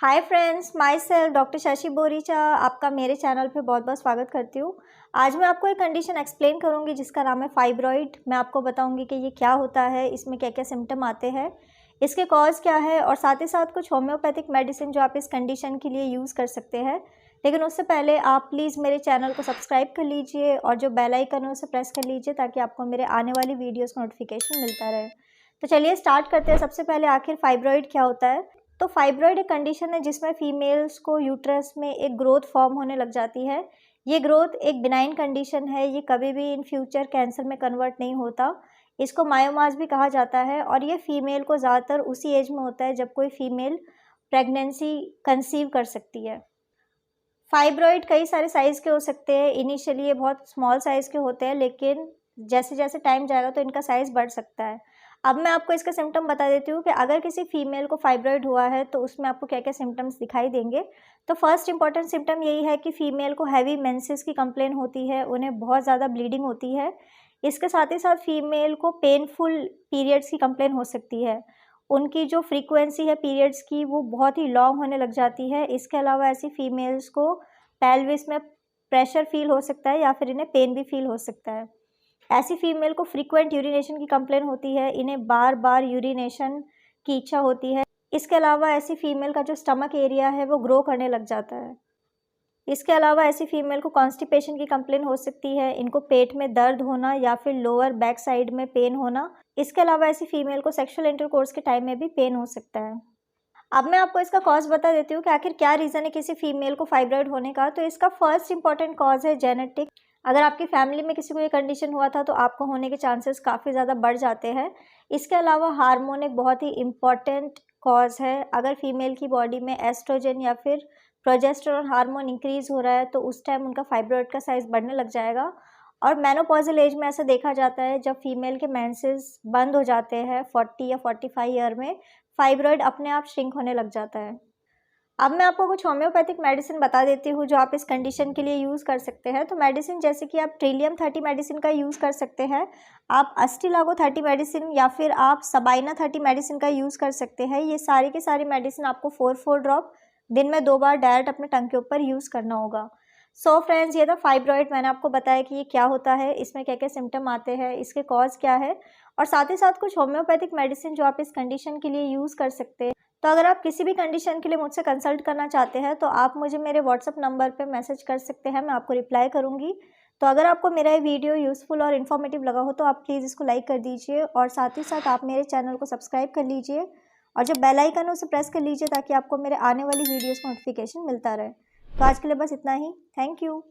Hi friends, my self doctor Shashi Boricha आपका मेरे channel पे बहुत बहुत स्वागत करती हूँ। आज मैं आपको एक कंडीशन एक्सप्लेन करूँगी जिसका नाम है फाइब्रॉइड। मैं आपको बताऊँगी कि ये क्या होता है, इसमें क्या क्या सिम्टम आते हैं, इसके कॉज क्या है और साथ ही साथ कुछ होम्योपैथिक मेडिसिन जो आप इस कंडीशन के लिए यूज़ कर सकते हैं। लेकिन उससे पहले आप प्लीज़ मेरे चैनल को सब्सक्राइब कर लीजिए और जो बेल आइकन है उसे प्रेस कर लीजिए ताकि आपको मेरे आने वाली वीडियोज़ का नोटिफिकेशन मिलता रहे। तो चलिए स्टार्ट करते हैं। सबसे पहले आखिर फाइब्रॉइड क्या होता है। तो फाइब्रॉइड एक कंडीशन है जिसमें फीमेल्स को यूट्रस में एक ग्रोथ फॉर्म होने लग जाती है। ये ग्रोथ एक बिनाइन कंडीशन है, ये कभी भी इन फ्यूचर कैंसर में कन्वर्ट नहीं होता। इसको मायोमास भी कहा जाता है और ये फीमेल को ज़्यादातर उसी एज में होता है जब कोई फीमेल प्रेगनेंसी कंसीव कर सकती है। फाइब्रॉइड कई सारे साइज़ के हो सकते हैं। इनिशियली ये बहुत स्मॉल साइज़ के होते हैं, लेकिन जैसे जैसे टाइम जाएगा तो इनका साइज़ बढ़ सकता है। अब मैं आपको इसका सिम्टम बता देती हूँ कि अगर किसी फीमेल को फाइब्रॉइड हुआ है तो उसमें आपको क्या क्या सिम्टम्स दिखाई देंगे। तो फर्स्ट इंपॉर्टेंट सिम्टम यही है कि फीमेल को हैवी मेंसेस की कंप्लेन होती है, उन्हें बहुत ज़्यादा ब्लीडिंग होती है। इसके साथ ही साथ फीमेल को पेनफुल पीरियड्स की कंप्लेन हो सकती है। उनकी जो फ्रीक्वेंसी है पीरियड्स की वो बहुत ही लॉन्ग होने लग जाती है। इसके अलावा ऐसी फीमेल्स को पेल्विस में प्रेशर फील हो सकता है या फिर इन्हें पेन भी फील हो सकता है। ऐसी फीमेल को फ्रीक्वेंट यूरिनेशन की कंप्लेन होती है, इन्हें बार बार यूरिनेशन की इच्छा होती है। इसके अलावा ऐसी फीमेल का जो स्टमक एरिया है वो ग्रो करने लग जाता है। इसके अलावा ऐसी फीमेल को कॉन्स्टिपेशन की कंप्लेन हो सकती है, इनको पेट में दर्द होना या फिर लोअर बैक साइड में पेन होना। इसके अलावा ऐसी फीमेल को सेक्सुअल इंटरकोर्स के टाइम में भी पेन हो सकता है। अब मैं आपको इसका कॉज बता देती हूँ कि आखिर क्या रीज़न है किसी फीमेल को फाइब्रॉइड होने का। तो इसका फर्स्ट इंपॉर्टेंट कॉज है जेनेटिक। अगर आपकी फैमिली में किसी को ये कंडीशन हुआ था तो आपको होने के चांसेस काफ़ी ज़्यादा बढ़ जाते हैं। इसके अलावा हार्मोन एक बहुत ही इम्पॉर्टेंट कॉज है। अगर फीमेल की बॉडी में एस्ट्रोजन या फिर प्रोजेस्टेरोन हार्मोन इंक्रीज़ हो रहा है तो उस टाइम उनका फाइब्रॉइड का साइज़ बढ़ने लग जाएगा। और मेनोपॉजल एज में ऐसा देखा जाता है जब फीमेल के मेंसेस बंद हो जाते हैं 40 या 45 ईयर में, फाइब्रॉइड अपने आप श्रिंक होने लग जाता है। अब मैं आपको कुछ होम्योपैथिक मेडिसिन बता देती हूँ जो आप इस कंडीशन के लिए यूज़ कर सकते हैं। तो मेडिसिन जैसे कि आप ट्रिलियम 30 मेडिसिन का यूज़ कर सकते हैं, आप अस्टिलागो 30 मेडिसिन या फिर आप सबाइना 30 मेडिसिन का यूज़ कर सकते हैं। ये सारी की सारी मेडिसिन आपको 4 ड्रॉप दिन में 2 बार डायरेक्ट अपने टंग के ऊपर यूज़ करना होगा। सो फ्रेंड्स, ये था फाइब्रॉइड। मैंने आपको बताया कि ये क्या होता है, इसमें क्या क्या सिम्टम आते हैं, इसके कॉज क्या है और साथ ही साथ कुछ होम्योपैथिक मेडिसिन जो आप इस कंडीशन के लिए यूज़ कर सकते हैं। तो अगर आप किसी भी कंडीशन के लिए मुझसे कंसल्ट करना चाहते हैं तो आप मुझे मेरे व्हाट्सअप नंबर पे मैसेज कर सकते हैं, मैं आपको रिप्लाई करूँगी। तो अगर आपको मेरा ये वीडियो यूज़फुल और इन्फॉर्मेटिव लगा हो तो आप प्लीज़ इसको लाइक कर दीजिए और साथ ही साथ आप मेरे चैनल को सब्सक्राइब कर लीजिए और जो बेल आइकन है उसे प्रेस कर लीजिए ताकि आपको मेरे आने वाली वीडियोज़ का नोटिफिकेशन मिलता रहे। तो आज के लिए बस इतना ही। Thank you.